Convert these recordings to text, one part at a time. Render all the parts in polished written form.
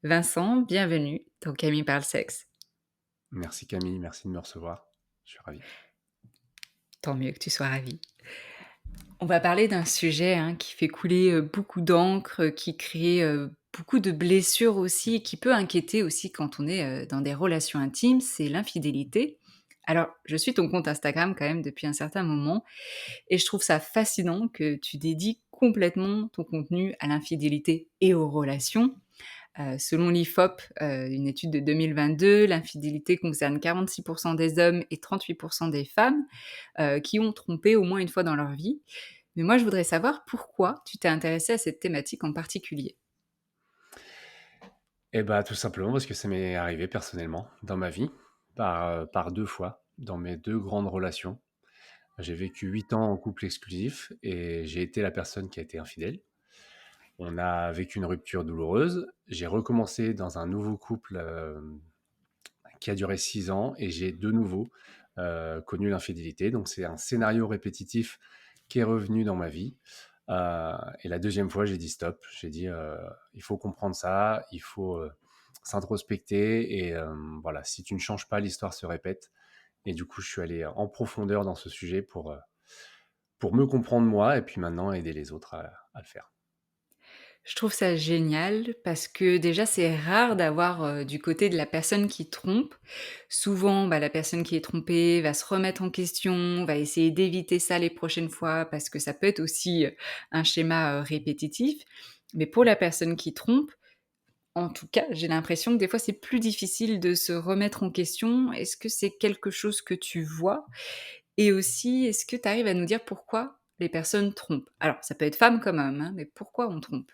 Vincent, bienvenue dans Camille parle sexe. Merci Camille, merci de me recevoir. Je suis ravi. Tant mieux que tu sois ravi. On va parler d'un sujet qui fait couler beaucoup d'encre, qui crée beaucoup de blessures aussi, et qui peut inquiéter aussi quand on est dans des relations intimes, c'est l'infidélité. Alors, je suis ton compte Instagram quand même depuis un certain moment, et je trouve ça fascinant que tu dédies complètement ton contenu à l'infidélité et aux relations. Selon l'IFOP, une étude de 2022, l'infidélité concerne 46 des hommes et 38 des femmes, qui ont trompé au moins une fois dans leur vie. Mais moi, je voudrais savoir pourquoi tu t'es intéressée à cette thématique en particulier? Tout simplement parce que ça m'est arrivé personnellement dans ma vie, par 2 fois, dans mes 2 grandes relations. J'ai vécu 8 ans en couple exclusif et j'ai été la personne qui a été infidèle. On a vécu une rupture douloureuse. J'ai recommencé dans un nouveau couple, qui a duré 6 ans et j'ai de nouveau, connu l'infidélité. Donc c'est un scénario répétitif qui est revenu dans ma vie. Et la deuxième fois, j'ai dit stop. J'ai dit, il faut comprendre ça, il faut s'introspecter et voilà, si tu ne changes pas, l'histoire se répète. Et du coup, je suis allé en profondeur dans ce sujet pour me comprendre moi et puis maintenant aider les autres à le faire. Je trouve ça génial parce que déjà c'est rare d'avoir, du côté de la personne qui trompe. Souvent, la personne qui est trompée va se remettre en question, va essayer d'éviter ça les prochaines fois parce que ça peut être aussi, un schéma, répétitif. Mais pour la personne qui trompe, en tout cas, j'ai l'impression que des fois c'est plus difficile de se remettre en question. Est-ce que c'est quelque chose que tu vois? Et aussi, est-ce que tu arrives à nous dire pourquoi les personnes trompent? Alors ça peut être femme comme homme, mais pourquoi on trompe?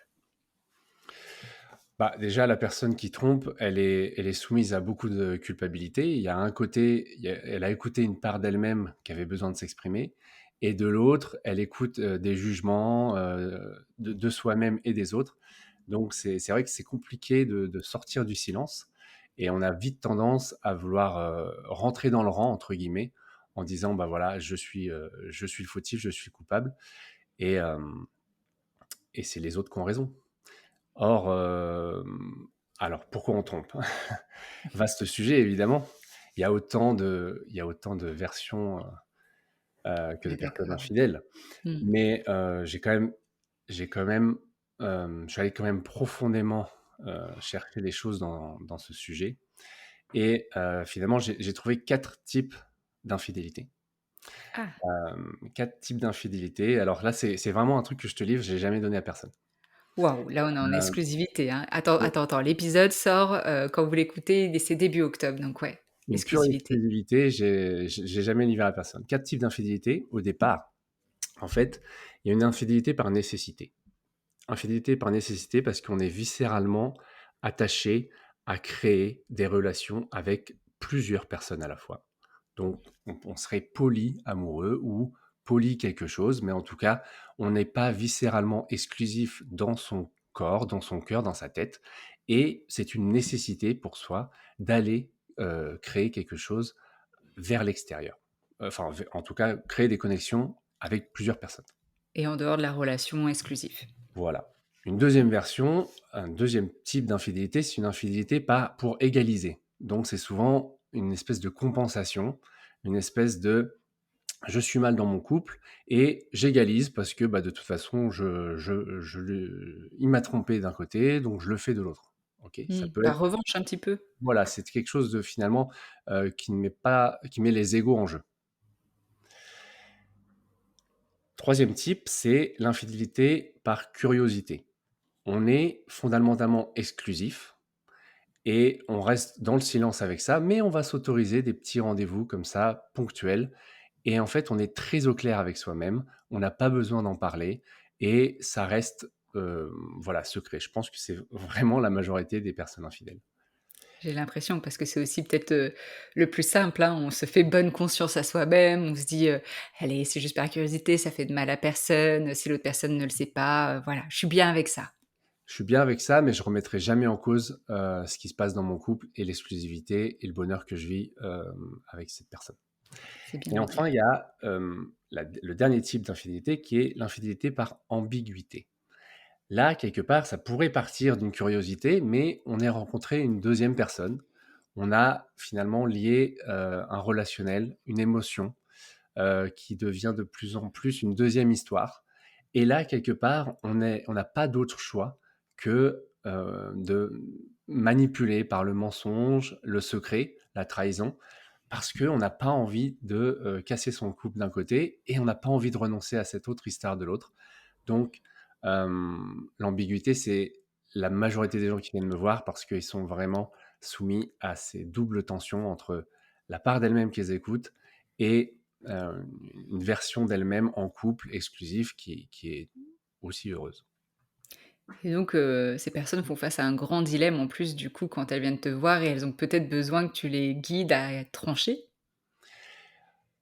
Bah, déjà, la personne qui trompe, elle est soumise à beaucoup de culpabilité. Il y a un côté, elle a écouté une part d'elle-même qui avait besoin de s'exprimer, et de l'autre, elle écoute des jugements de soi-même et des autres. Donc, c'est vrai que c'est compliqué de sortir du silence, et on a vite tendance à vouloir rentrer dans le rang, entre guillemets, en disant, bah voilà, je suis le fautif, je suis le coupable, et, euh, et c'est les autres qui ont raison. Or, alors pourquoi on trompe? Vaste sujet évidemment. Il y a autant de versions, que On de est personnes d'accord. infidèles. Mmh. Mais, j'ai quand même, je suis allé quand même profondément, chercher les choses dans ce sujet, et finalement j'ai trouvé 4 types d'infidélité. Ah! 4 types d'infidélité. Alors là, c'est vraiment un truc que je te livre, j'ai jamais donné à personne. Waouh, là, on est en Heu, exclusivité, hein. Attends, l'épisode sort, quand vous l'écoutez, c'est début octobre, donc ouais, Une pure exclusivité. exclusivité, j'ai jamais livré à personne. 4 types d'infidélité au départ. En fait, il y a une infidélité par nécessité. Infidélité par nécessité parce qu'on est viscéralement attaché à créer des relations avec plusieurs personnes à la fois. Donc on serait polyamoureux ou poly quelque chose, mais en tout cas, on n'est pas viscéralement exclusif dans son corps, dans son cœur, dans sa tête, et c'est une nécessité pour soi d'aller, créer quelque chose vers l'extérieur. Enfin, en tout cas, créer des connexions avec plusieurs personnes. Et en dehors de la relation exclusive. Voilà. Une deuxième version, un deuxième type d'infidélité, c'est une infidélité pas pour égaliser. Donc c'est souvent une espèce de compensation, une espèce de je suis mal dans mon couple et j'égalise parce que bah, de toute façon, il m'a trompé d'un côté, donc je le fais de l'autre. Ok, ça peut Par être, revanche un petit peu? voilà, c'est quelque chose de finalement qui ne met pas, qui met les égaux en jeu. Troisième type, c'est l'infidélité par curiosité. On est fondamentalement exclusif et on reste dans le silence avec ça, mais on va s'autoriser des petits rendez-vous comme ça, ponctuels. Et en fait, on est très au clair avec soi-même, on n'a pas besoin d'en parler et ça reste, voilà, secret. Je pense que c'est vraiment la majorité des personnes infidèles. J'ai l'impression parce que c'est aussi peut-être, le plus simple, hein. On se fait bonne conscience à soi-même, on se dit: «Allez, c'est juste par curiosité, ça fait de mal à personne, si l'autre personne ne le sait pas, voilà, je suis bien avec ça». Je suis bien avec ça, mais je remettrai jamais en cause, ce qui se passe dans mon couple et l'exclusivité et le bonheur que je vis, avec cette personne. C'est bien Et de le enfin, il dire. y a, le dernier type d'infidélité qui est l'infidélité par ambiguïté. Là, quelque part, ça pourrait partir d'une curiosité, mais on est rencontré une deuxième personne. On a finalement lié, un relationnel, une émotion, qui devient de plus en plus une deuxième histoire. Et là, quelque part, on n'a pas d'autre choix que de manipuler par le mensonge, le secret, la trahison, parce qu'on n'a pas envie de casser son couple d'un côté et on n'a pas envie de renoncer à cette autre histoire de l'autre. Donc, l'ambiguïté, c'est la majorité des gens qui viennent me voir parce qu'ils sont vraiment soumis à ces doubles tensions entre la part d'elles-mêmes qu'elles écoutent et une version d'elles-mêmes en couple exclusif qui est aussi heureuse. Et donc, ces personnes font face à un grand dilemme en plus du coup quand elles viennent te voir et elles ont peut-être besoin que tu les guides à trancher?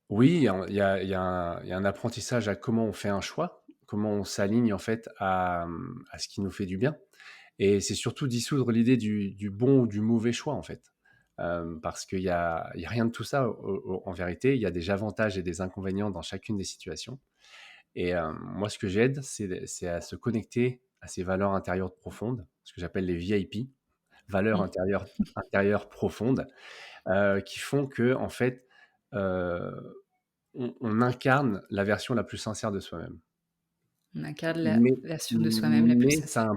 Oui, il y a un apprentissage à comment on fait un choix, comment on s'aligne en fait à ce qui nous fait du bien. Et c'est surtout dissoudre l'idée du bon ou du mauvais choix, en fait. Parce qu'il y a rien de tout ça en vérité. Il y a des avantages et des inconvénients dans chacune des situations. Et moi, ce que j'aide, c'est à se connecter à ces valeurs intérieures profondes, ce que j'appelle les VIP, valeurs Mmh. intérieures profondes, qui font que, en fait, euh, on incarne la version la plus sincère de soi-même. On incarne la Mais version de soi-même la plus mais sincère.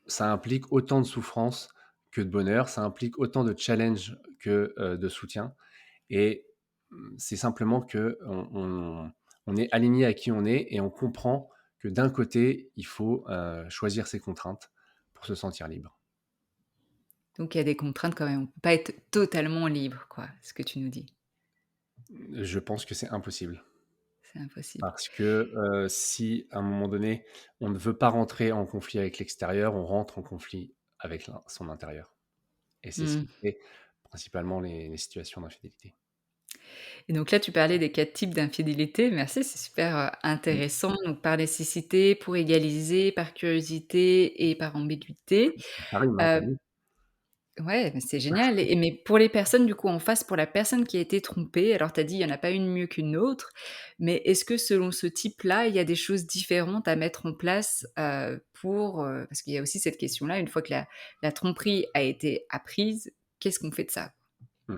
ça implique autant de souffrance que de bonheur, ça implique autant de challenge que, de soutien et c'est simplement qu'on est aligné à qui on est et on comprend que d'un côté, il faut, choisir ses contraintes pour se sentir libre. Donc il y a des contraintes quand même, on peut pas être totalement libre quoi, ce que tu nous dis? Je pense que c'est impossible C'est impossible. parce que, si à un moment donné, on ne veut pas rentrer en conflit avec l'extérieur, on rentre en conflit avec son intérieur. Et c'est ce Mmh. qui fait principalement les situations d'infidélité. Et donc là, tu parlais des 4 types d'infidélité. Merci, c'est super, Mmh. intéressant. Donc par nécessité, pour égaliser, par curiosité et par ambiguïté. Ça rime, hein, tu Heu, vu? ouais, mais c'est génial et mais pour les personnes du coup en face, pour la personne qui a été trompée, alors tu as dit il y en a pas une mieux qu'une autre, mais est-ce que selon ce type-là, il y a des choses différentes à mettre en place, pour, parce qu'il y a aussi cette question-là, une fois que la tromperie a été apprise, qu'est-ce qu'on fait de ça? Mmh.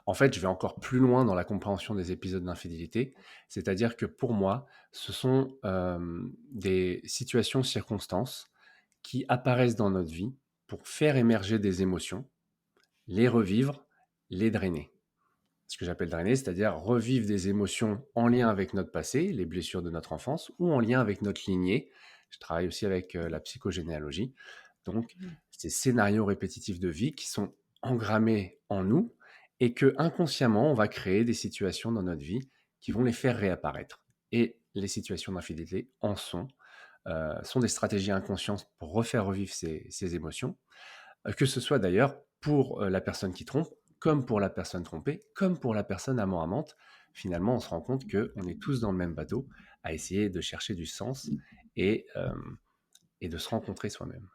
En fait, je vais encore plus loin dans la compréhension des épisodes d'infidélité. C'est-à-dire que pour moi, ce sont, des situations, circonstances qui apparaissent dans notre vie pour faire émerger des émotions, les revivre, les drainer. Ce que j'appelle drainer, c'est-à-dire revivre des émotions en lien avec notre passé, les blessures de notre enfance ou en lien avec notre lignée. Je travaille aussi avec, la psychogénéalogie. Donc, Mmh. ces scénarios répétitifs de vie qui sont engrammés en nous et que inconsciemment, on va créer des situations dans notre vie qui vont les faire réapparaître. Et les situations d'infidélité sont des stratégies inconscientes pour refaire revivre ces émotions, que ce soit d'ailleurs pour la personne qui trompe, comme pour la personne trompée, comme pour la personne amant-amante. Finalement, on se rend compte qu'on est tous dans le même bateau à essayer de chercher du sens et, euh, et de se rencontrer soi-même.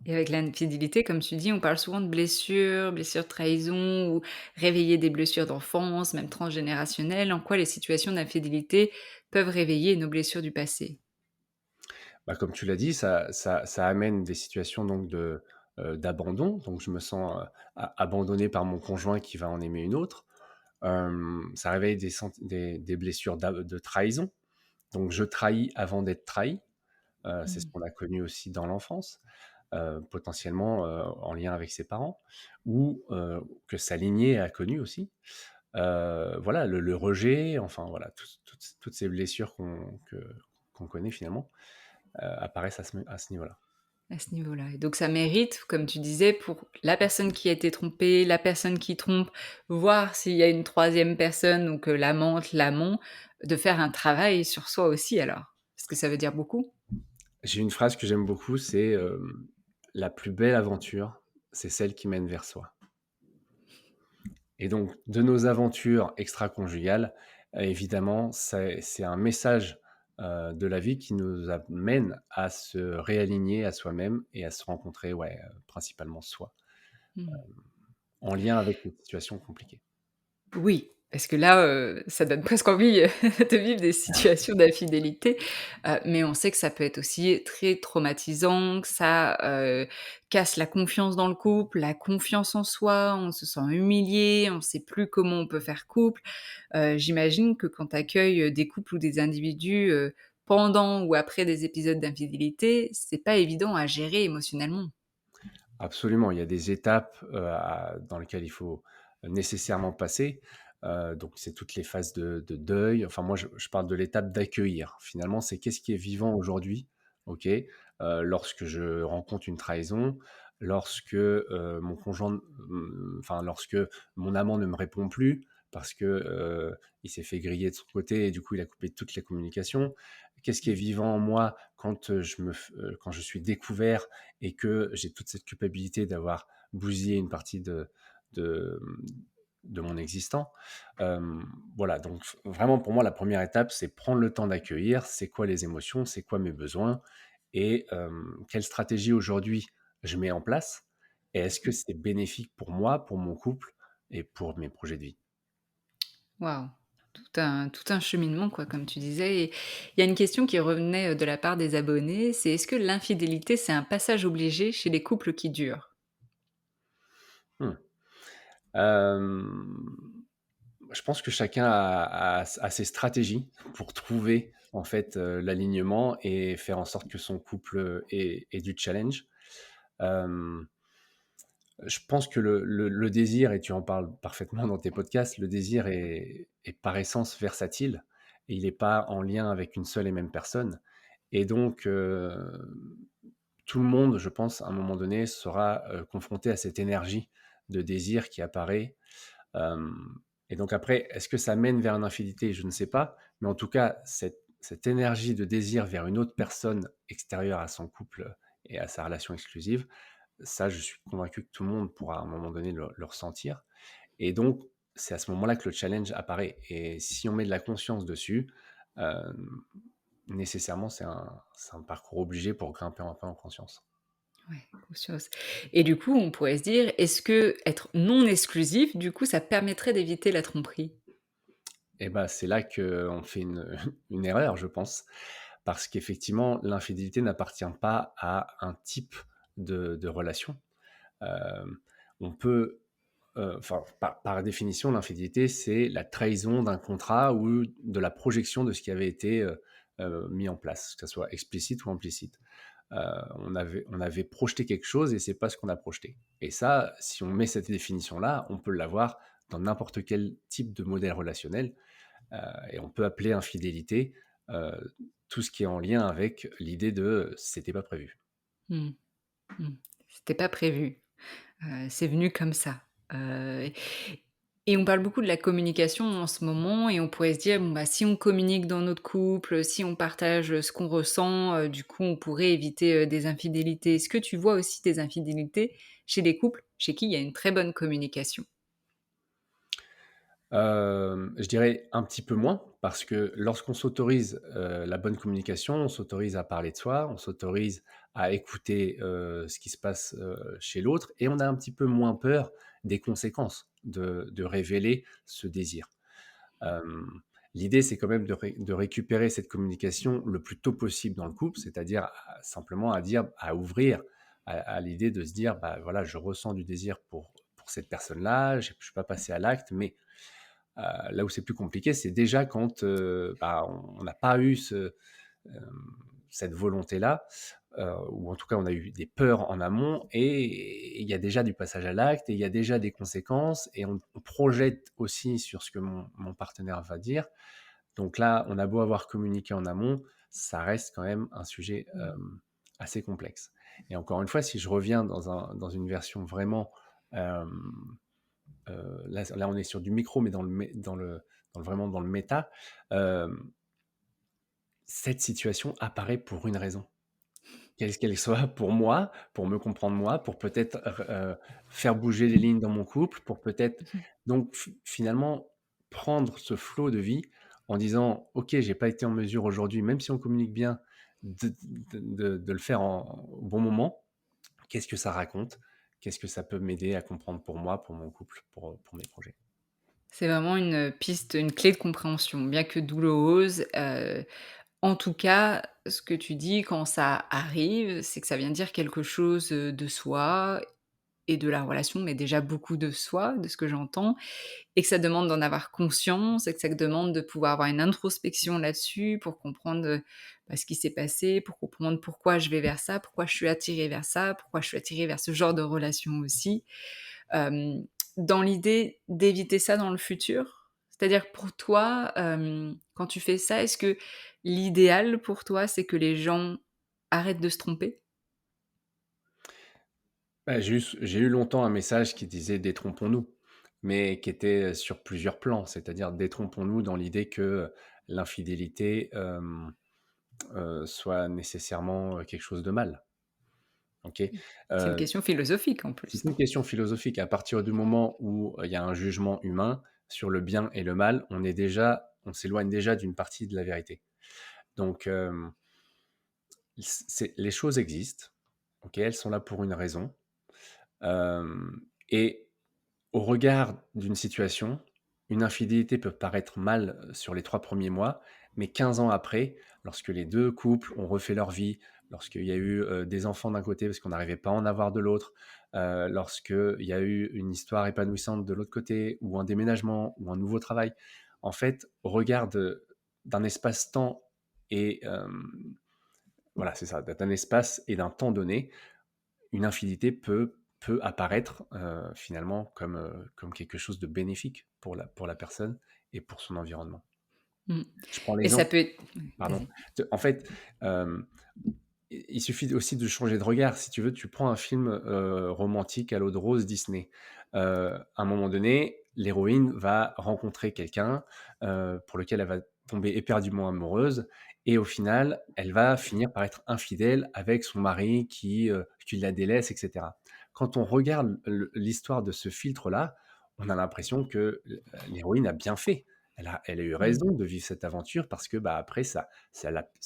Et avec l'infidélité, comme tu dis, on parle souvent de blessures, blessures de trahison ou réveiller des blessures d'enfance, même transgénérationnelles. En quoi les situations d'infidélité peuvent réveiller nos blessures du passé? Bah, comme tu l'as dit, ça amène des situations donc d'abandon. Donc je me sens abandonné par mon conjoint qui va en aimer une autre. Ça réveille des blessures de trahison. Donc je trahis avant d'être trahi. C'est ce Mmh. qu'on a connu aussi dans l'enfance, potentiellement en lien avec ses parents, ou que sa lignée a connu aussi. Voilà, le rejet, enfin voilà, toutes ces blessures qu'on connaît finalement apparaissent à ce niveau-là. À ce niveau-là. Et donc ça mérite, comme tu disais, pour la personne qui a été trompée, la personne qui trompe, voir s'il y a une troisième personne, donc l'amante, l'amant, de faire un travail sur soi aussi alors? Parce que ça veut dire beaucoup? J'ai une phrase que j'aime beaucoup, c'est la plus belle aventure, c'est celle qui mène vers soi. Et donc, de nos aventures extra-conjugales, évidemment, c'est un message de la vie qui nous amène à se réaligner à soi-même et à se rencontrer, ouais, principalement soi, Mmh. en lien avec les situations compliquées. Oui, Parce que là, ça donne presque envie, de vivre des situations d'infidélité, mais on sait que ça peut être aussi très traumatisant, que ça, casse la confiance dans le couple, la confiance en soi, on se sent humilié, on sait plus comment on peut faire couple. J'imagine que quand tu accueilles, des couples ou des individus, pendant ou après des épisodes d'infidélité, c'est pas évident à gérer émotionnellement. Absolument, il y a des étapes, dans lesquelles il faut nécessairement passer. Donc c'est toutes les phases de deuil. Enfin moi je parle de l'étape d'accueillir. Finalement, c'est qu'est-ce qui est vivant aujourd'hui? OK? Lorsque je rencontre une trahison, lorsque, mon conjoint, enfin lorsque mon amant ne me répond plus parce que, il s'est fait griller de son côté et du coup il a coupé toutes les communications. Qu'est-ce qui est vivant en moi quand, quand je suis découvert et que j'ai toute cette culpabilité d'avoir bousillé une partie de, de mon existant. Voilà, donc vraiment pour moi, la première étape, c'est prendre le temps d'accueillir, c'est quoi les émotions, c'est quoi mes besoins, et quelle stratégie aujourd'hui je mets en place, et est-ce que c'est bénéfique pour moi, pour mon couple et pour mes projets de vie. Waouh! Tout un cheminement quoi, comme tu disais et il y a une question qui revenait, de la part des abonnés, c'est: «Est-ce que l'infidélité, c'est un passage obligé chez les couples qui durent?» Hmm. Euh, je pense que chacun a ses stratégies pour trouver en fait l'alignement et faire en sorte que son couple ait du challenge. Euh, je pense que le désir, et tu en parles parfaitement dans tes podcasts, le désir est par essence versatile et il n'est pas en lien avec une seule et même personne. Et donc, tout le monde, je pense, à un moment donné, sera confronté à cette énergie de désir qui apparaît. Euh, et donc après, est-ce que ça mène vers une infidélité? Je ne sais pas. Mais en tout cas, cette énergie de désir vers une autre personne extérieure à son couple et à sa relation exclusive, ça, je suis convaincu que tout le monde pourra à un moment donné le ressentir. Et donc, c'est à ce moment-là que le challenge apparaît. Et si on met de la conscience dessus, euh, nécessairement, c'est un parcours obligé pour grimper un peu en conscience. Ouais, conscience et du coup, on pourrait se dire: «Est-ce que être non exclusif, du coup, ça permettrait d'éviter la tromperie?» Et ben, c'est là qu'on fait une erreur, je pense, parce qu'effectivement, l'infidélité n'appartient pas à un type de relation. Euh, on peut, enfin, par définition, l'infidélité, c'est la trahison d'un contrat ou de la projection de ce qui avait été mis en place, que ce soit explicite ou implicite. On avait projeté quelque chose et c'est pas ce qu'on a projeté. Et ça, si on met cette définition-là, on peut l'avoir dans n'importe quel type de modèle relationnel. Et on peut appeler infidélité euh, tout ce qui est en lien avec l'idée de c'était pas prévu. Mmh, mmh. C'était pas prévu, c'est venu comme ça, heu et on parle beaucoup de la communication en ce moment et on pourrait se dire: «Bon, bah, si on communique dans notre couple, si on partage, ce qu'on ressent, du coup, on pourrait éviter, des infidélités». Est-ce que tu vois aussi des infidélités chez des couples chez qui il y a une très bonne communication? Je dirais un petit peu moins, parce que lorsqu'on s'autorise la bonne communication, on s'autorise à parler de soi, on s'autorise à écouter ce qui se passe chez l'autre, et on a un petit peu moins peur des conséquences de révéler ce désir. Euh, L'idée, c'est quand même de récupérer cette communication le plus tôt possible dans le couple, c'est-à-dire simplement à dire, à ouvrir à l'idée de se dire, bah voilà, je ressens du désir pour cette personne-là, je ne suis pas passé à l'acte, mais là où c'est plus compliqué, c'est déjà quand bah, on n'a pas eu cette volonté-là, ou en tout cas on a eu des peurs en amont, et il y a déjà du passage à l'acte, et il y a déjà des conséquences, et on projette aussi sur ce que mon partenaire va dire. Donc là, on a beau avoir communiqué en amont, ça reste quand même un sujet assez complexe. Et encore une fois, si je reviens dans une version vraiment euh, là, on est sur du micro, mais vraiment dans le méta. Euh, cette situation apparaît pour une raison. Qu'elle soit pour moi, pour me comprendre moi, pour peut-être faire bouger les lignes dans mon couple, pour peut-être. Donc finalement, prendre ce flot de vie en disant, OK, j'ai pas été en mesure aujourd'hui, même si on communique bien, de le faire au bon moment. Qu'est-ce que ça raconte? Qu'est-ce que ça peut m'aider à comprendre pour moi, pour mon couple, pour mes projets? C'est vraiment une piste, une clé de compréhension, bien que douloureuse, en tout cas, ce que tu dis quand ça arrive, c'est que ça vient dire quelque chose, de soi et de la relation, mais déjà beaucoup de soi, de ce que j'entends, et que ça demande d'en avoir conscience et que ça demande de pouvoir avoir une introspection là-dessus pour comprendre, ce qui s'est passé, pour comprendre pourquoi je vais vers ça, pourquoi je suis attirée vers ça, pourquoi je suis attirée vers ce genre de relation aussi. Hem, Dans l'idée d'éviter ça dans le futur? C'est-à-dire pour toi, quand tu fais ça, est-ce que l'idéal pour toi, c'est que les gens arrêtent de se tromper? Bah, j'ai eu longtemps un message qui disait: «Détrompons-nous», mais qui était sur plusieurs plans. C'est-à-dire détrompons-nous dans l'idée que l'infidélité, soit nécessairement, quelque chose de mal. OK? C'est une Heu, question philosophique en c'est plus. une question philosophique. À partir du moment où, il y a un jugement humain sur le bien et le mal, on s'éloigne déjà d'une partie de la vérité. Donc, c'est les choses existent, OK? Elles sont là pour une raison, et au regard d'une situation, une infidélité peut paraître mal, sur les 3 premiers mois, mais 15 ans après, lorsque les 2 couples ont refait leur vie, lorsqu'il y a eu, des enfants d'un côté parce qu'on n'arrivait pas à en avoir de l'autre, lorsqu'il y a eu une histoire épanouissante de l'autre côté ou un déménagement ou un nouveau travail. En fait, au regard d'un espace-temps et voilà, c'est ça, d'un espace et d'un temps donné, une infidélité peut apparaître, finalement comme quelque chose de bénéfique pour la personne et pour son environnement. Mmh, Je prends et ça l'exemple peut être pardon. vas-y. En fait, il suffit aussi de changer de regard. Si tu veux, tu prends un film, romantique à l'eau de rose Disney. À un moment donné, l'héroïne va rencontrer quelqu'un, pour lequel elle va tomber éperdument amoureuse et au final, elle va finir par être infidèle avec son mari qui la délaisse et cetera. Quand on regarde l'histoire de ce filtre-là, on a l'impression que l'héroïne a bien fait. Elle a eu Mmh, raison de vivre cette aventure parce que, bah, après ça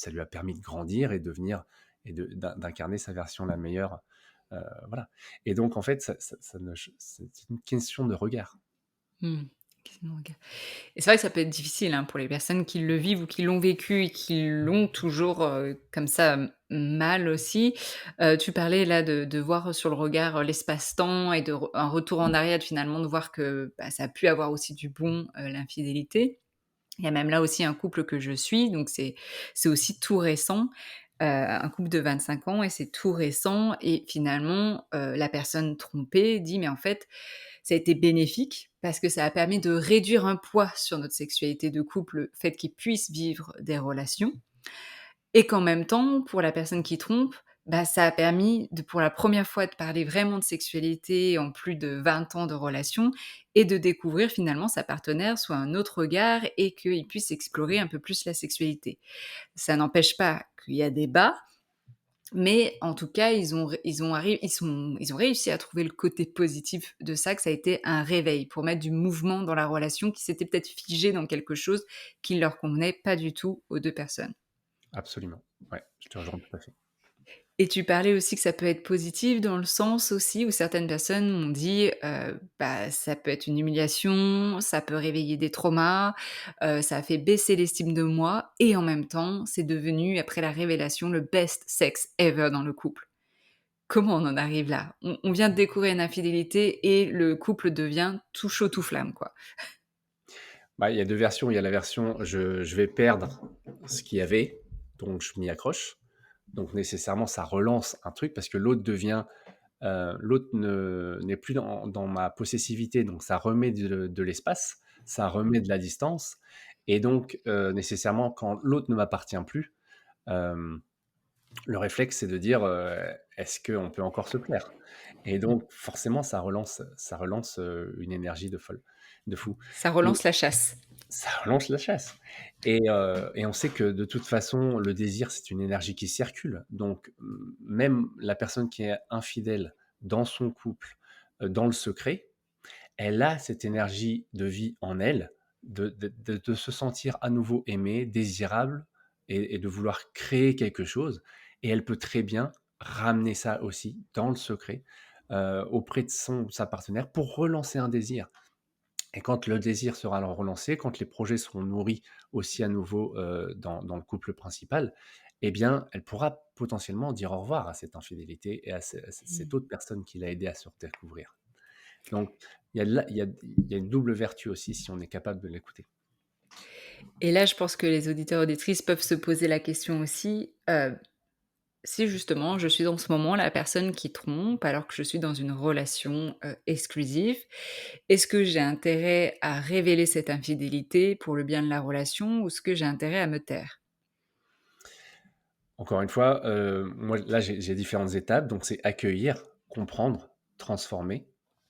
lui a permis de grandir et devenir et d'incarner sa version la meilleure. Voilà. Et donc, en fait, ça ne c'est une question de regard. mmh. Question de regard. Et c'est vrai que ça peut être difficile, hein, pour les personnes qui le vivent ou qui l'ont vécu et qui l'ont toujours, comme ça, mal aussi. Tu parlais là de voir sur le regard, l'espace-temps et de re un retour en arrière, finalement, de voir que, ça a pu avoir aussi du bon, l'infidélité. Il y a même là aussi un couple que je suis, donc c'est aussi tout récent, un couple de 25 ans et c'est tout récent et finalement, la personne trompée dit: «Mais en fait, ça a été bénéfique parce que ça a permis de réduire un poids sur notre sexualité de couple, le fait qu'ils puissent vivre des relations et qu'en même temps, pour la personne qui trompe, ça a permis de pour la première fois de parler vraiment de sexualité en plus de 20 ans de relation et de découvrir finalement sa partenaire sous un autre regard et qu'il puisse explorer un peu plus la sexualité. Ça n'empêche pas qu'il y a des bas, mais en tout cas, ils ont réussi à trouver le côté positif de ça, que ça a été un réveil pour mettre du mouvement dans la relation qui s'était peut-être figée dans quelque chose qui ne leur convenait pas du tout aux 2 personnes. Absolument. Ouais, je te rejoins tout à fait. Et tu parlais aussi que ça peut être positif dans le sens aussi où certaines personnes m'ont dit, ça peut être une humiliation, ça peut réveiller des traumas, ça a fait baisser l'estime de moi et en même temps, c'est devenu après la révélation le best sex ever dans le couple. Comment on en arrive là? On vient de découvrir une infidélité et le couple devient tout chaud tout flamme, quoi. Bah, il y a 2 versions. Il y a la version je vais perdre ce qu'il y avait, donc je m'y accroche. Donc nécessairement, ça relance un truc parce que l'autre n'est plus dans ma possessivité, donc ça remet de l'espace, ça remet de la distance et donc nécessairement, quand l'autre ne m'appartient plus, hem, le réflexe, c'est de dire, «Est-ce qu'on peut encore se plaire?» Et Mmh. donc forcément, ça relance, une énergie de fou Ça et relance la chasse. ça relance la chasse et on sait que de toute façon, le désir, c'est une énergie qui circule. Donc, même la personne qui est infidèle dans son couple, dans le secret, elle a cette énergie de vie en elle, de se sentir à nouveau aimée, désirable et de vouloir créer quelque chose et elle peut très bien ramener ça aussi dans le secret, auprès de sa partenaire pour relancer un désir. Et quand le désir sera relancé, quand les projets seront nourris aussi à nouveau, dans le couple principal, eh bien, elle pourra potentiellement dire au revoir à cette infidélité et à cette Mmh. autre personne qui l'a aidée à se redécouvrir. Donc il y a une double vertu aussi si on est capable de l'écouter. Et là, je pense que les auditeurs auditrices peuvent se poser la question aussi, si justement je suis en ce moment la personne qui trompe alors que je suis dans une relation, exclusive, est-ce que j'ai intérêt à révéler cette infidélité pour le bien de la relation ou est-ce que j'ai intérêt à me taire? Encore une fois, moi là j'ai différentes étapes, donc c'est accueillir, comprendre, transformer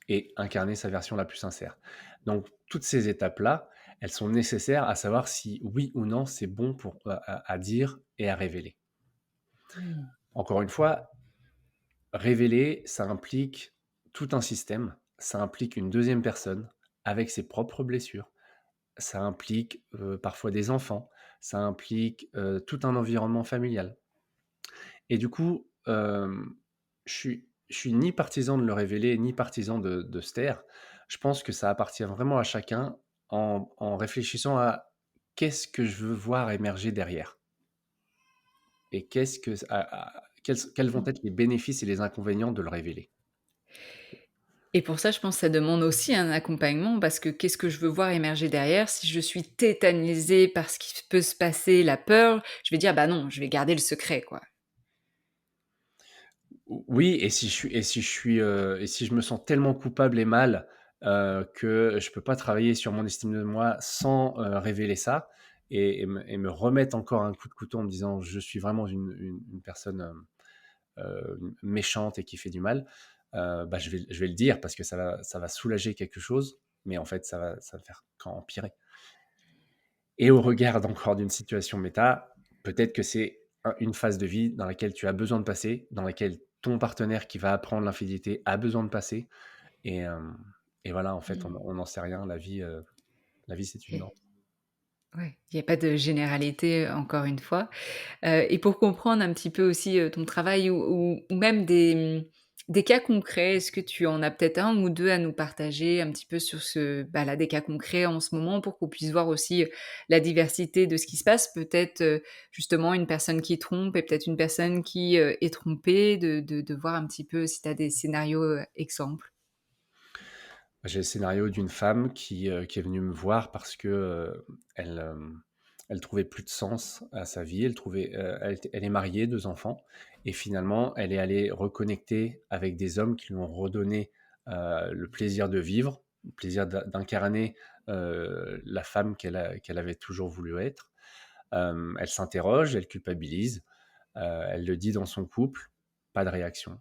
et incarner sa version la plus sincère. Donc toutes ces étapes-là, elles sont nécessaires à savoir si oui ou non c'est bon pour à dire et à révéler. Mmh. Encore une fois, révéler, ça implique tout un système, ça implique une deuxième personne avec ses propres blessures, ça implique, parfois des enfants, ça implique, tout un environnement familial. Et du coup, je suis ni partisan de le révéler, ni partisan de se taire. Je pense que ça appartient vraiment à chacun en réfléchissant à: «Qu'est-ce que je veux voir émerger derrière?» et qu'est-ce que quels vont être les bénéfices et les inconvénients de le révéler? Et pour ça, je pense que ça demande aussi un accompagnement parce que qu'est-ce que je veux voir émerger derrière? Si je suis tétanisée par ce qui peut se passer, la peur, je vais dire: «Bah non, je vais garder le secret, quoi». Oui, et si je me sens tellement coupable et mal, que je peux pas travailler sur mon estime de moi sans, révéler ça et me remettre encore un coup de couteau en me disant: «Je suis vraiment une personne, méchante et qui fait du mal», bah, je vais le dire parce que ça va soulager quelque chose, mais en fait ça va faire qu'empirer. Et au regard encore d'une situation méta, peut-être que c'est une phase de vie dans laquelle tu as besoin de passer, dans laquelle ton partenaire qui va apprendre l'infidélité a besoin de passer et hem et voilà, en fait, Mmh. on n'en sait rien. La vie, c'est une Et danse. ouais, il y a pas de généralité, encore une fois. Et pour comprendre un petit peu aussi, ton travail ou même des cas concrets, est-ce que tu en as peut-être un ou 2 à nous partager un petit peu sur bah, là, des cas concrets en ce moment pour qu'on puisse voir aussi, la diversité de ce qui se passe? Peut-être, justement une personne qui trompe et peut-être une personne qui, est trompée, de voir un petit peu si tu as des scénarios, exemples? J'ai le scénario d'une femme qui est venue me voir parce que, elle, elle trouvait plus de sens à sa vie. Elle est mariée, 2 enfants et finalement, elle est allée reconnecter avec des hommes qui lui ont redonné, le plaisir de vivre, le plaisir d'incarner, la femme qu'elle avait toujours voulu être. Elle s'interroge, elle culpabilise, elle le dit dans son couple, pas de réaction.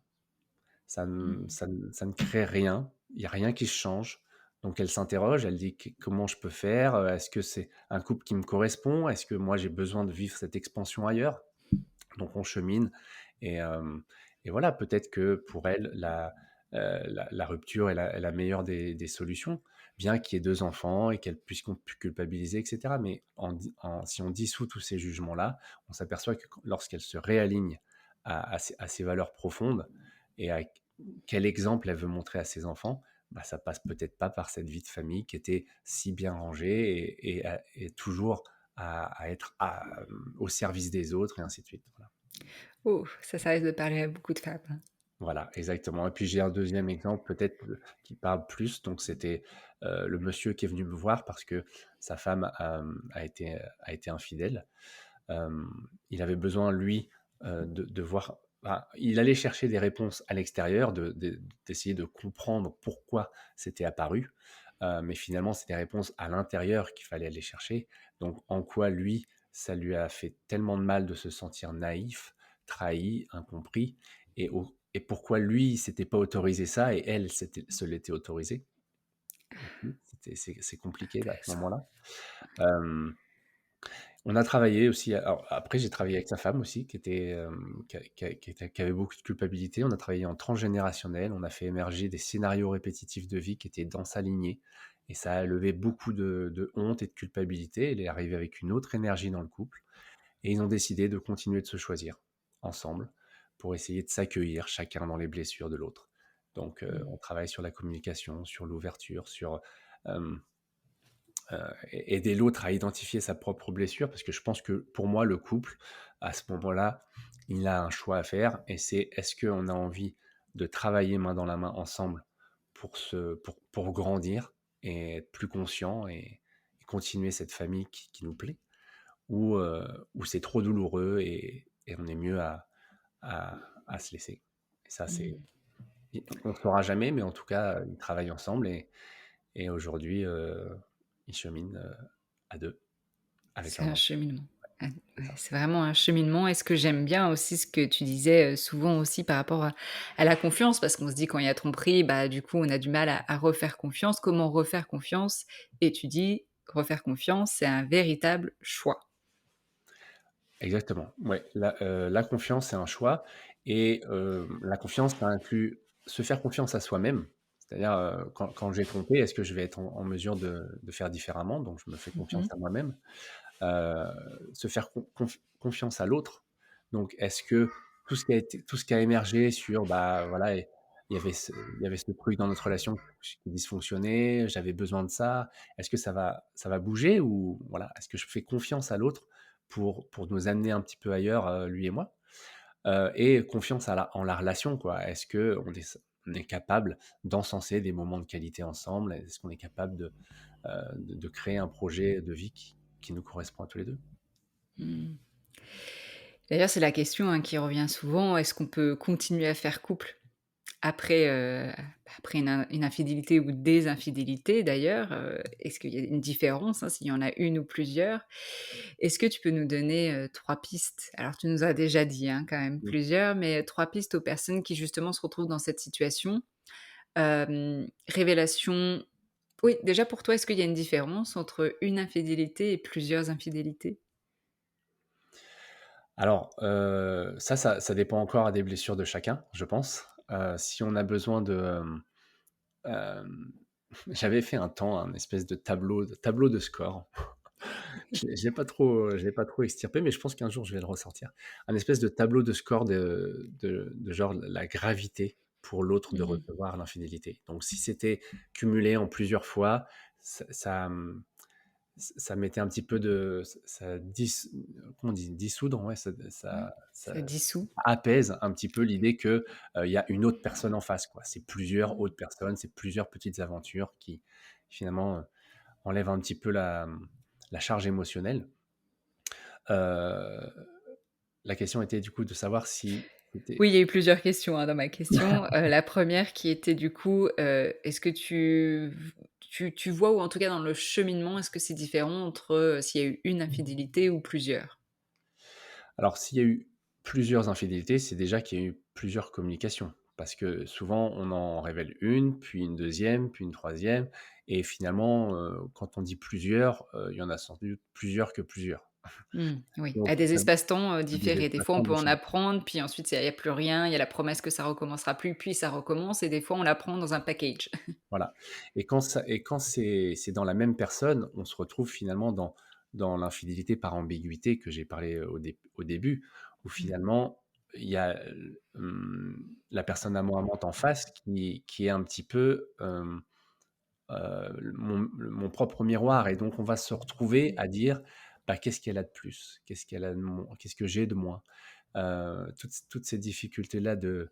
Mmh. Ça ne crée rien, il y a rien qui change. Donc elle s'interroge, elle dit: «Comment je peux faire? Est-ce que c'est un couple qui me correspond? Est-ce que moi j'ai besoin de vivre cette expansion ailleurs?» Donc on chemine et hem et voilà, peut-être que pour elle la rupture est la meilleure des solutions, bien qu'il y ait 2 enfants et qu'elle puisse culpabiliser et cetera. Mais si on dissout tous ces jugements-là, on s'aperçoit que lorsqu'elle se réaligne à ses valeurs profondes et à quel exemple elle veut montrer à ses enfants, bah, ça passe peut-être pas par cette vie de famille qui était si bien rangée et toujours à être au service des autres et ainsi de suite. Voilà. Oh, ça risque de parler à beaucoup de femmes, hein. Voilà, exactement. Et puis j'ai un deuxième exemple peut-être, qui parle plus. Donc c'était, le monsieur qui est venu me voir parce que sa femme, a été infidèle. Il avait besoin lui, de voir, il allait chercher des réponses à l'extérieur, d'essayer de comprendre pourquoi c'était apparu, mais finalement c'est des réponses à l'intérieur qu'il fallait aller chercher. Donc en quoi lui, ça lui a fait tellement de mal de se sentir naïf, trahi, incompris et pourquoi lui, il s'était pas autorisé ça et elle se l'était autorisé aussi. C'est compliqué à ce Intéressant. moment-là. Hem On a travaillé aussi, alors après j'ai travaillé avec sa femme aussi qui était, qui avait beaucoup de culpabilité. On a travaillé en transgénérationnel, on a fait émerger des scénarios répétitifs de vie qui étaient dans sa lignée et ça a levé beaucoup de honte et de culpabilité. Elle est arrivée avec une autre énergie dans le couple et ils ont décidé de continuer de se choisir ensemble pour essayer de s'accueillir chacun dans les blessures de l'autre. Donc Mmh. on travaille sur la communication, sur l'ouverture, sur, hem, aider l'autre à identifier sa propre blessure, parce que je pense que pour moi, le couple, à ce moment-là, il a un choix à faire et c'est est-ce qu'on a envie de travailler main dans la main ensemble pour grandir et être plus conscient et continuer cette famille qui nous plaît ou c'est trop douloureux et on est mieux à se laisser. Et ça, c'est Mmh. on ne saura jamais, mais en tout cas, ils travaillent ensemble et aujourd'hui, ils cheminent, à 2 avec C'est leurs un enfants. cheminement. Ah, C'est ouais, ça. c'est vraiment un cheminement et ce que j'aime bien aussi, ce que tu disais, souvent aussi par rapport à la confiance, parce qu'on se dit quand il y a tromperie, bah, du coup, on a du mal à refaire confiance. Comment refaire confiance? Et tu dis: «Refaire confiance, c'est un véritable choix». Exactement, ouais. La confiance, c'est un choix et la confiance, ça inclut se faire confiance à soi-même. C'est-à-dire, quand j'ai trompé, est-ce que je vais être en mesure de faire différemment? Donc je me fais Mmh confiance mh. à moi-même. Se faire confiance à l'autre. Donc est-ce que tout ce qui a émergé sur, bah, voilà, il y avait ce truc dans notre relation qui dysfonctionnait, j'avais besoin de ça. Est-ce que ça va bouger ou voilà, est-ce que je fais confiance à l'autre pour nous amener un petit peu ailleurs, lui et moi? Et confiance en la relation, quoi. Est-ce qu'on est capable d'encenser des moments de qualité ensemble? Est-ce qu'on est capable de créer un projet de vie qui nous correspond à tous les 2? Mmh. D'ailleurs, c'est la question, hein, qui revient souvent. Est-ce qu'on peut continuer à faire couple après, après une infidélité ou des infidélités d'ailleurs? Est-ce qu'il y a une différence, hein, s'il y en a une ou plusieurs? Est-ce que tu peux nous donner, 3 pistes? Alors tu nous as déjà dit, hein, quand même plusieurs, mais 3 pistes aux personnes qui justement se retrouvent dans cette situation. Révélation oui, déjà pour toi, est-ce qu'il y a une différence entre une infidélité et plusieurs infidélités? Alors, ça dépend encore des blessures de chacun, je pense. Si on a besoin hem, j'avais fait un temps un espèce de tableau de score. Je l'ai pas trop extirpé, mais je pense qu'un jour je vais le ressortir. Un espèce de tableau de score de genre la gravité pour l'autre de Mmh. recevoir l'infidélité. Donc si c'était cumulé en plusieurs fois, ça mettait un petit peu de ça comment on dit? Dissoudre, ouais, Mmh. Ça ça dissout. apaise un petit peu l'idée que, il y a une autre personne en face, quoi. C'est plusieurs Mmh. autres personnes, c'est plusieurs petites aventures qui finalement, enlèvent un petit peu la charge émotionnelle. Heu, la question était du coup de savoir si Oui, c'était il y a eu plusieurs questions, hein, dans ma question. La première qui était du coup, est-ce que tu vois ou en tout cas dans le cheminement, est-ce que c'est différent entre, s'il y a eu une infidélité ou plusieurs? alors s'il y a eu plusieurs infidélités, c'est déjà qu'il y a eu plusieurs communications. Parce que souvent, on en révèle une, puis une deuxième, puis une troisième, et finalement, quand on dit plusieurs, il y en a sans doute plusieurs que plusieurs. Mmh, oui, Donc à des ça espaces-temps, a des différés. Des fois, on espaces-temps peut en différents. apprendre, puis ensuite il y a plus rien, il y a la promesse que ça recommencera plus, puis ça recommence et des fois on l'apprend dans un package. Voilà et quand c'est dans la même personne, on se retrouve finalement dans l'infidélité par ambiguïté que j'ai parlé, au début, où Mmh. finalement il y a, la personne amante en face qui est un petit peu, mon propre miroir et donc on va se retrouver Mmh. à dire: «Bah, qu'est-ce qu'elle a de plus? Qu'est-ce que j'ai de moins?» Toutes ces difficultés-là de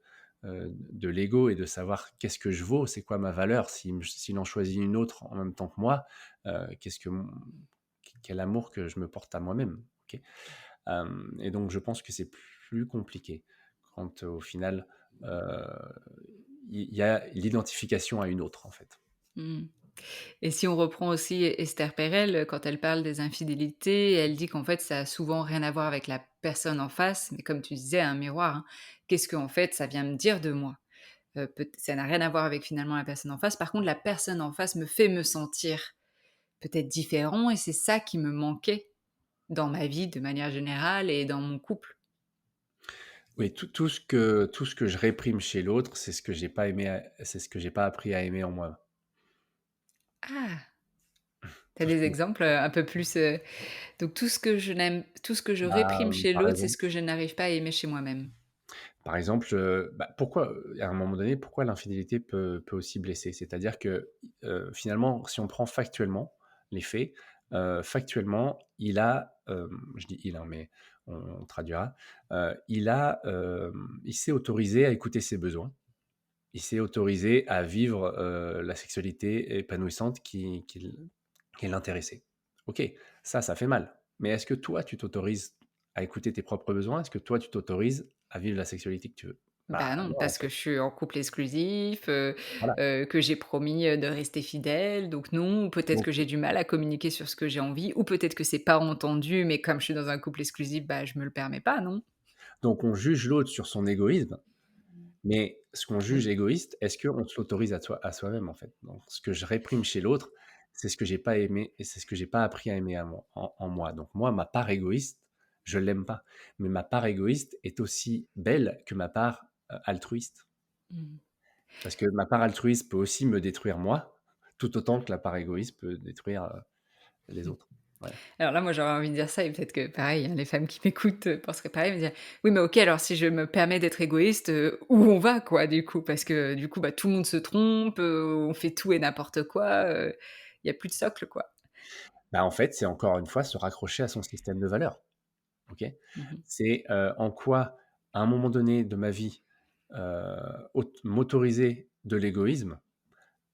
l'ego et de savoir qu'est-ce que je vaux, c'est quoi ma valeur, s'il en choisit une autre en même temps que moi, qu'est-ce que mon quel amour que je me porte à moi-même, OK? Et donc je pense que c'est plus compliqué quand au final, heu, il y a l'identification à une autre, en fait. Mmh. Et si on reprend aussi Esther Perel, quand elle parle des infidélités, elle dit qu'en fait, ça a souvent rien à voir avec la personne en face, mais comme tu disais, un miroir, hein. Qu'est-ce qu'en fait, ça vient me dire de moi? Peut ça n'a rien à voir avec finalement la personne en face. Par contre, la personne en face me fait me sentir peut-être différent et c'est ça qui me manquait dans ma vie de manière générale et dans mon couple. Oui, tout ce que je réprime chez l'autre, c'est ce que j'ai pas appris à aimer en moi. Ah! Tu as Tout ce des que exemples, un peu plus, donc tout ce que je réprime chez par l'autre, c'est ce exemple que je n'arrive pas à aimer chez moi-même. Par exemple, pourquoi, à un moment donné, pourquoi l'infidélité peut aussi blesser? C'est-à-dire que, finalement, si on prend factuellement les faits, factuellement, je dis «il», hein, mais on traduira, il s'est autorisé à écouter ses besoins. Il s'est autorisé à vivre, la sexualité épanouissante qui l'intéressait. OK, ça fait mal. Mais est-ce que toi, tu t'autorises à écouter tes propres besoins? Est-ce que toi, tu t'autorises à vivre la sexualité que tu veux? Bah, Bah, non, non, en parce que fait. je suis en couple exclusif, Voilà. que j'ai promis, de rester fidèle, donc non. Ou peut-être Donc que j'ai du mal à communiquer sur ce que j'ai envie, ou peut-être que c'est pas entendu, mais comme je suis dans un couple exclusif, bah, je me le permets pas, non? donc on juge l'autre sur son égoïsme, mais ce qu'on juge Oui. égoïste, est-ce qu'on se l'autorise à soi-même, en fait? Donc ce que je réprime chez l'autre, c'est ce que j'ai pas aimé et c'est ce que j'ai pas appris à aimer à moi en moi. Donc moi, ma part égoïste, je l'aime pas, mais ma part égoïste est aussi belle que ma part, altruiste. Mmh. Parce que ma part altruiste peut aussi me détruire moi, tout autant que la part égoïste peut détruire, les autres. Ouais. Alors là, moi, j'aurais envie de dire ça et peut-être que pareil, hein, les femmes qui m'écoutent, penseraient pareil, me dire: «Oui, mais OK, alors si je me permets d'être égoïste, où on va quoi du coup?» Parce que du coup, bah, tout le monde se trompe, on fait tout et n'importe quoi, il y a plus de socle quoi. Bah, en fait, c'est encore une fois se raccrocher à son système de valeurs, OK? Mmh mh. C'est, en quoi, à un moment donné de ma vie, m'autoriser de l'égoïsme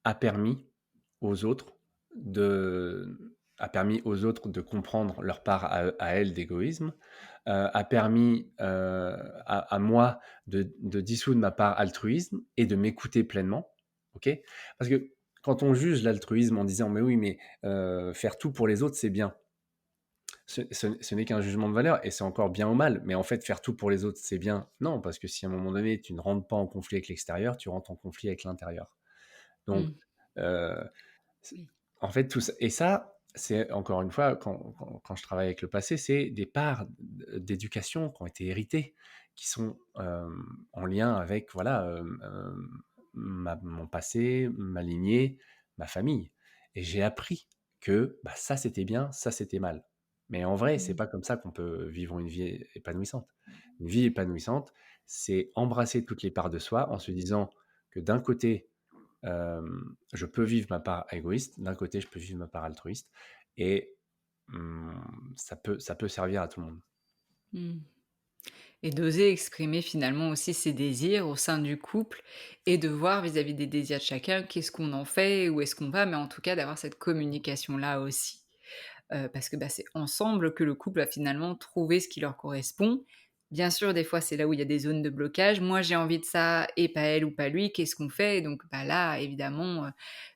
a permis aux autres de comprendre leur part à elles d'égoïsme, a permis, à moi de dissoudre ma part altruisme et de m'écouter pleinement, OK? Parce que quand on juge l'altruisme en disant: «Mais oui, mais faire tout pour les autres, c'est bien». Ce n'est qu'un jugement de valeur et c'est encore bien ou mal, mais en fait, faire tout pour les autres, c'est bien. Non, parce que si à un moment donné, tu ne rentres pas en conflit avec l'extérieur, tu rentres en conflit avec l'intérieur. Donc, Mmh. heu, c Oui. en fait, tout ça et ça, c'est encore une fois, quand je travaille avec le passé, c'est des parts d'éducation qui ont été héritées, qui sont, en lien avec, voilà, ma mon passé, ma lignée, ma famille et j'ai appris que, bah, ça, c'était bien, ça, c'était mal. Mais en vrai, c'est Mmh. pas comme ça qu'on peut vivre une vie épanouissante. Une vie épanouissante, c'est embrasser toutes les parts de soi en se disant que d'un côté, je peux vivre ma part égoïste, d'un côté, je peux vivre ma part altruiste et ça peut servir à tout le monde. Mmh. Et d'oser exprimer finalement aussi ses désirs au sein du couple et de voir vis-à-vis des désirs de chacun, qu'est-ce qu'on en fait, où est-ce qu'on va, mais en tout cas d'avoir cette communication-là aussi. Parce que, bah, c'est ensemble que le couple va finalement trouver ce qui leur correspond. Bien sûr, des fois, c'est là où il y a des zones de blocage. Moi, j'ai envie de ça et pas elle ou pas lui, qu'est-ce qu'on fait? Et donc, bah, là, évidemment,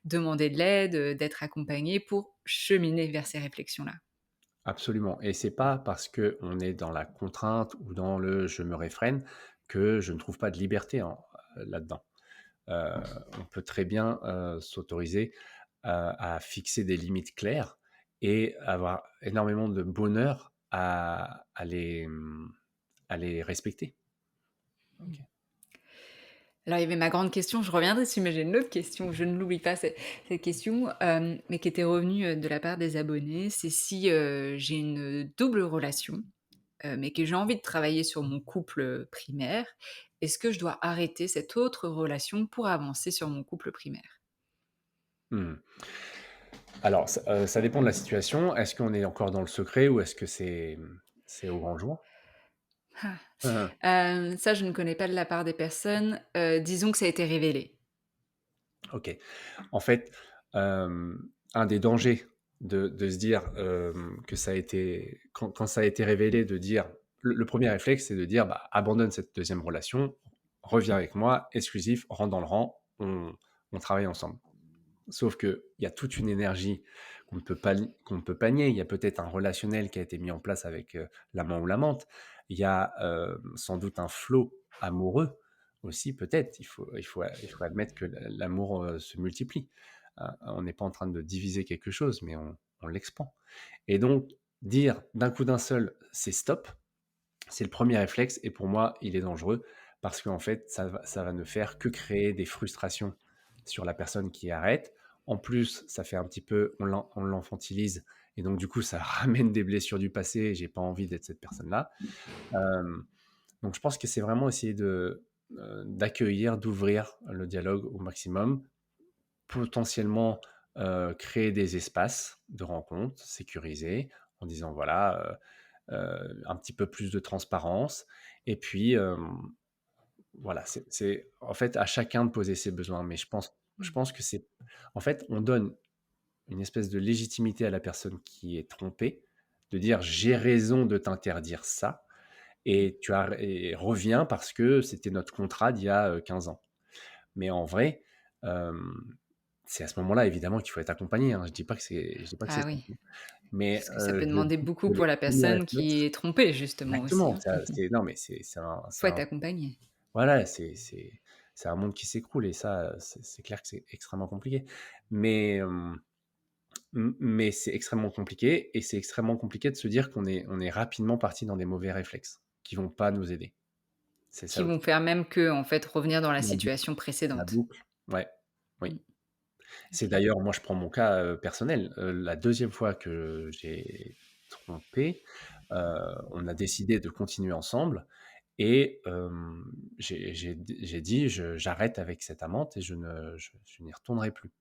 demander de l'aide, d'être accompagné pour cheminer vers ces réflexions-là. Absolument et c'est pas parce qu'on est dans la contrainte ou dans le «je me réfrène» que je ne trouve pas de liberté là-dedans. Heu, on peut très bien, s'autoriser, à fixer des limites claires et avoir énormément de bonheur à les respecter. OK. Alors, il y avait ma grande question, je reviendrai dessus, mais j'ai une autre question, je ne l'oublie pas cette question, mais qui était revenue, de la part des abonnés. C'est si, j'ai une double relation, mais que j'ai envie de travailler sur mon couple, primaire, est-ce que je dois arrêter cette autre relation pour avancer sur mon couple primaire? Mmh. Alors ça dépend de la situation. Est-ce qu'on est encore dans le secret ou est-ce que c'est au grand jour? Ah, Hein, hein. ça je ne connais pas de la part des personnes, disons que ça a été révélé. OK. En fait, un des dangers de se dire, que ça a été quand ça a été révélé, de dire le 1er réflexe, c'est de dire: «Bah, abandonne cette deuxième relation, reviens avec moi, exclusif, rentre dans le rang, on travaille ensemble». Sauf qu'il y a toute une énergie qu'on ne peut pas nier. Il y a peut-être un relationnel qui a été mis en place avec, l'amant ou l'amante. Il y a, sans doute un flot amoureux aussi peut-être. Il faut admettre que l'amour, se multiplie. On n'est pas en train de diviser quelque chose, mais on l'expand et donc dire d'un coup d'un seul: «C'est stop», c'est le premier réflexe et pour moi, il est dangereux parce qu'en fait, ça va ne faire que créer des frustrations sur la personne qui arrête. En plus, ça fait un petit peu on l'enfantilise et donc du coup, ça ramène des blessures du passé et j'ai pas envie d'être cette personne-là. Hem, Donc je pense que c'est vraiment essayer d'accueillir, d'ouvrir le dialogue au maximum, potentiellement créer des espaces de rencontre sécurisés en disant voilà, un petit peu plus de transparence et puis, voilà, c'est en fait à chacun de poser ses besoins, mais je Mmh. pense que c'est en fait, on donne une espèce de légitimité à la personne qui est trompée, de dire: «J'ai raison de t'interdire ça Mmh. et reviens parce que c'était notre contrat d'il y a, 15 ans». Mais en vrai, hem, c'est à ce moment-là évidemment qu'il faut être accompagné, hein. Je dis pas que c'est Ah simple, oui, hein. Mais, parce que ça peut je demander trouve beaucoup que pour le la premier personne qui réflexe est trompée justement aussi, exactement, hein. ça c'est non mais c'est Faut être un accompagné. voilà, c'est un monde qui s'écroule et ça, c'est clair que c'est extrêmement compliqué. Mais, mais c'est extrêmement compliqué et c'est extrêmement compliqué de se dire on est rapidement parti dans des mauvais réflexes qui vont pas nous aider. C'est Qui ça vont aussi. faire même que, en fait, revenir dans la La boucle, situation la précédente. boucle, ouais, oui. Mmh. C'est OK. d'ailleurs moi je prends mon cas, personnel, la deuxième fois que j'ai trompé, on a décidé de continuer ensemble et j'ai dit: «J'arrête avec cette amante et je n'y retournerai plus».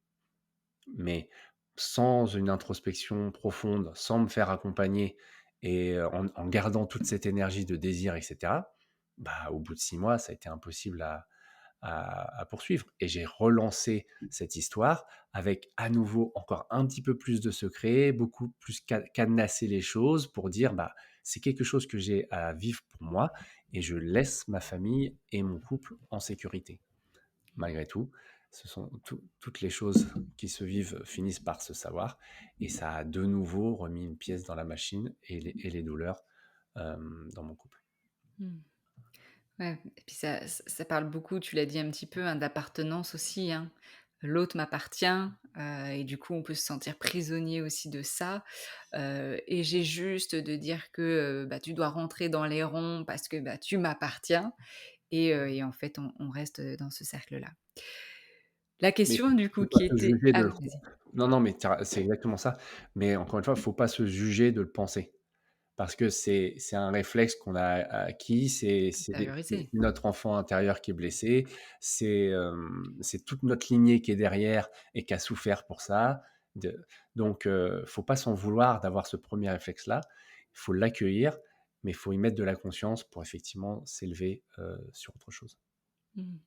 Mais sans une introspection profonde, sans me faire accompagner et en gardant toute cette énergie de désir et cetera, bah, au bout de 6 mois, ça a été impossible à poursuivre et j'ai relancé cette histoire avec à nouveau encore un petit peu plus de secret, beaucoup plus cadenasser les choses pour dire: «Bah, c'est quelque chose que j'ai à vivre pour moi et je laisse ma famille et mon couple en sécurité». Malgré tout, ce sont toutes les choses qui se vivent finissent par se savoir et ça a de nouveau remis une pièce dans la machine et les douleurs, dans mon couple. Mmh. Ouais et puis ça parle beaucoup, tu l'as dit un petit peu, hein, d'appartenance aussi, hein. L'autre m'appartient, et du coup, on peut se sentir prisonnier aussi de ça, et j'ai juste de dire que, bah, tu dois rentrer dans les ronds parce que, bah, tu m'appartiens et en fait, on reste, dans ce cercle-là. La Mais question du coup faut pas qui se était juger de ah le oui, vas-y. non, non, mais c'est exactement ça. Mais encore une fois, faut pas se juger de le penser. Parce que c'est un réflexe qu'on a acquis, c'est Intérioriser. notre enfant intérieur qui est blessé, c'est toute notre lignée qui est derrière et qui a souffert pour ça. De donc faut pas s'en vouloir d'avoir ce premier réflexe-là. Il faut l'accueillir, mais il faut y mettre de la conscience pour effectivement s'élever, sur autre chose. Mmh.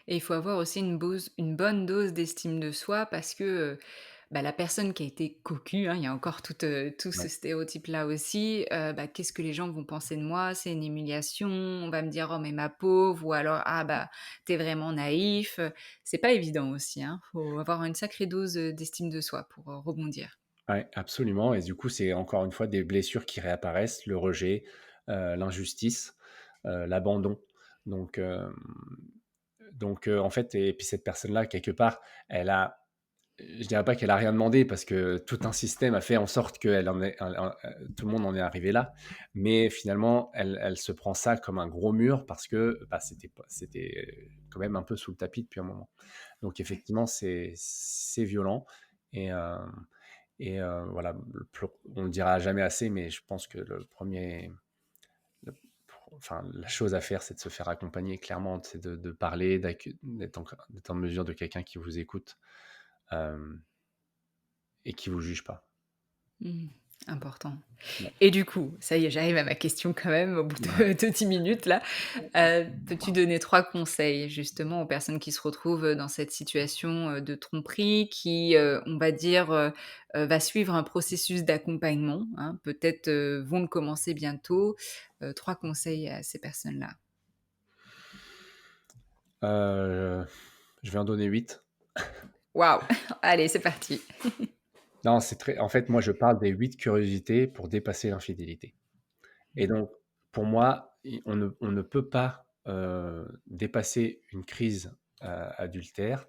Et il faut avoir aussi une bonne dose d'estime de soi parce que, bah, la personne qui a été cocu, hein, il y a encore tout ce Ouais. stéréotype-là aussi, bah, qu'est-ce que les gens vont penser de moi? C'est une humiliation, on va me dire: «Oh mais ma pauvre» ou alors: «Ah bah, t'es vraiment naïf», c'est pas évident aussi, hein. Faut avoir une sacrée dose, d'estime de soi pour, rebondir. Ouais, absolument et du coup, c'est encore une fois des blessures qui réapparaissent, le rejet, l'injustice, l'abandon. Donc en fait et puis cette personne-là, quelque part, elle a je dirais pas qu'elle a rien demandé parce que tout un système a fait en sorte que tout le monde en est arrivé là. Mais finalement, elle se prend ça comme un gros mur parce que, bah, c'était quand même un peu sous le tapis depuis un moment. Donc Ouais. effectivement, c'est violent et voilà, on le dira jamais assez, mais je pense que le enfin, la chose à faire, c'est de se faire accompagner clairement, c'est de parler, d'être en mesure de quelqu'un qui vous écoute, hem et qui vous juge pas. Mmh. Important. Ouais. Et du coup, ça y est, j'arrive à ma question quand même au bout Ouais. de 10 minutes là. Peux-tu donner 3 conseils justement aux personnes qui se retrouvent, dans cette situation, de tromperie, qui, on va dire, va suivre un processus d'accompagnement, hein, peut-être, vont le commencer bientôt. 3 conseils à ces personnes-là. Heu, je vais en donner 8. Waouh! Allez, c'est parti. Non, c'est très en fait, moi, je parle des 8 curiosités pour dépasser l'infidélité et donc pour moi, on ne peut pas, dépasser une crise, adultère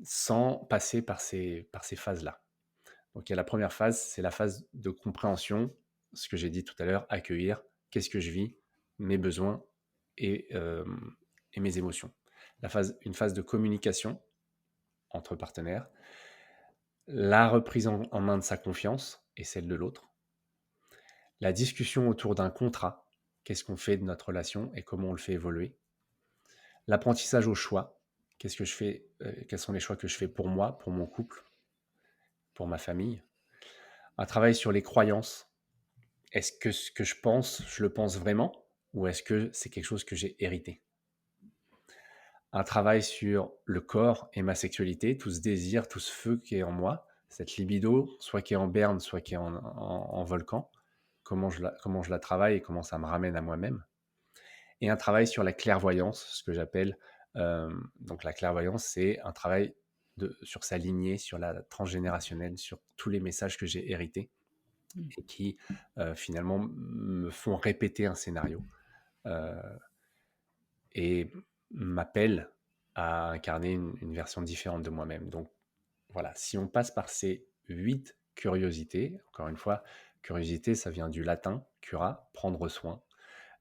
sans passer par ces phases-là. Donc il y a la première phase, c'est la phase de compréhension, ce que j'ai dit tout à l'heure, accueillir qu'est-ce que je vis, mes besoins et et mes émotions. Une phase de communication entre partenaires, la reprise en main de sa confiance et celle de l'autre, la discussion autour d'un contrat. qu'est-ce qu'on fait de notre relation et comment on le fait évoluer. L'apprentissage au choix, qu'est-ce que je fais, quels sont les choix que je fais pour moi, pour mon couple, pour ma famille. Un travail sur les croyances. Est-ce que ce que je le pense vraiment ou est-ce que c'est quelque chose que j'ai hérité? Un travail sur le corps et ma sexualité, tout ce désir, tout ce feu qui est en moi, cette libido, soit qui est en berne, soit qui est en volcan, comment je la travaille et comment ça me ramène à moi-même. Et un travail sur la clairvoyance, ce que j'appelle, donc la clairvoyance, c'est un travail sur sa lignée, sur la transgénérationnelle, sur tous les messages que j'ai hérités Mmh. et qui finalement me font répéter un scénario euh, et m'appellent à incarner une version différente de moi-même. Donc voilà, si on passe par ces 8 curiosités, encore une fois, curiosité, ça vient du latin, cura, prendre soin.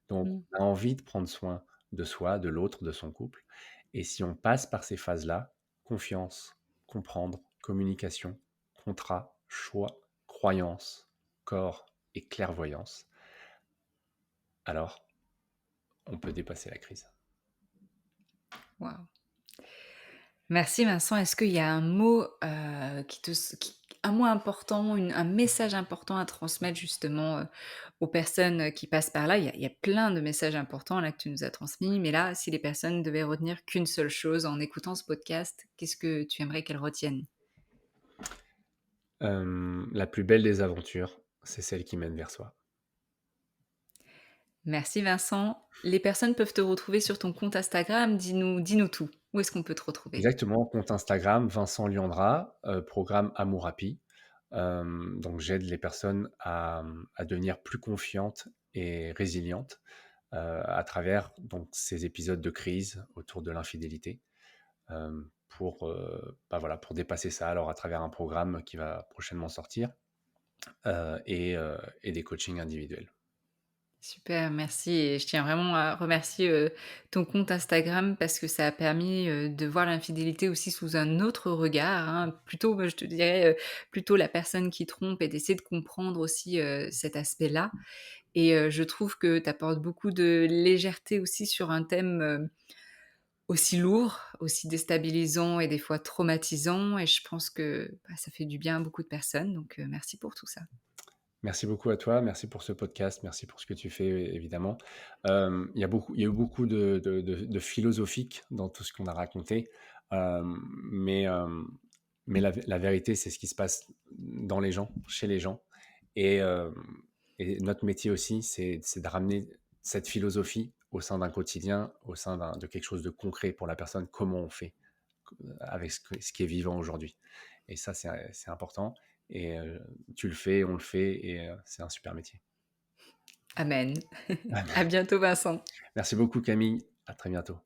Donc Mmh. on a envie de prendre soin de soi, de l'autre, de son couple. Et si on passe par ces phases-là, confiance, comprendre, communication, contrat, choix, croyance, corps et clairvoyance, alors on peut dépasser la crise. Waouh! Merci Vincent. Est-ce qu'il y a un mot, un mot important, un message important à transmettre justement, aux personnes, qui passent par là? Il y a plein de messages importants là que tu nous as transmis, mais là, si les personnes devaient retenir qu'une seule chose en écoutant ce podcast, qu'est-ce que tu aimerais qu'elles retiennent? La plus belle des aventures, c'est celle qui mène vers soi. Merci Vincent. Les personnes peuvent te retrouver sur ton compte Instagram. Dis-nous tout. Où est-ce qu'on peut te retrouver? Exactement, compte Instagram, Vincent Liandra, programme Amourapi. Donc j'aide les personnes à devenir plus confiantes et résilientes à travers donc ces épisodes de crise autour de l'infidélité voilà, pour dépasser ça alors à travers un programme qui va prochainement sortir et des coachings individuels. Super, merci et je tiens vraiment à remercier, ton compte Instagram parce que ça a permis, de voir l'infidélité aussi sous un autre regard, hein. Plutôt, je te dirais, plutôt la personne qui trompe et d'essayer de comprendre aussi, cet aspect-là et je trouve que tu apportes beaucoup de légèreté aussi sur un thème, aussi lourd, aussi déstabilisant et des fois traumatisant et je pense que, bah, ça fait du bien à beaucoup de personnes donc merci pour tout ça. Merci beaucoup à toi, merci pour ce podcast, merci pour ce que tu fais évidemment. Il y a eu beaucoup de philosophique dans tout ce qu'on a raconté, euh, mais, euh, mais la vérité, c'est ce qui se passe dans les gens, chez les gens. Et, euh, et notre métier aussi, c'est de ramener cette philosophie au sein d'un quotidien, au sein de quelque chose de concret pour la personne, comment on fait avec ce qui est vivant aujourd'hui. Et ça, c'est important. Et tu le fais, on le fait, et c'est un super métier. Amen. À bientôt Vincent. Merci beaucoup Camille, à très bientôt.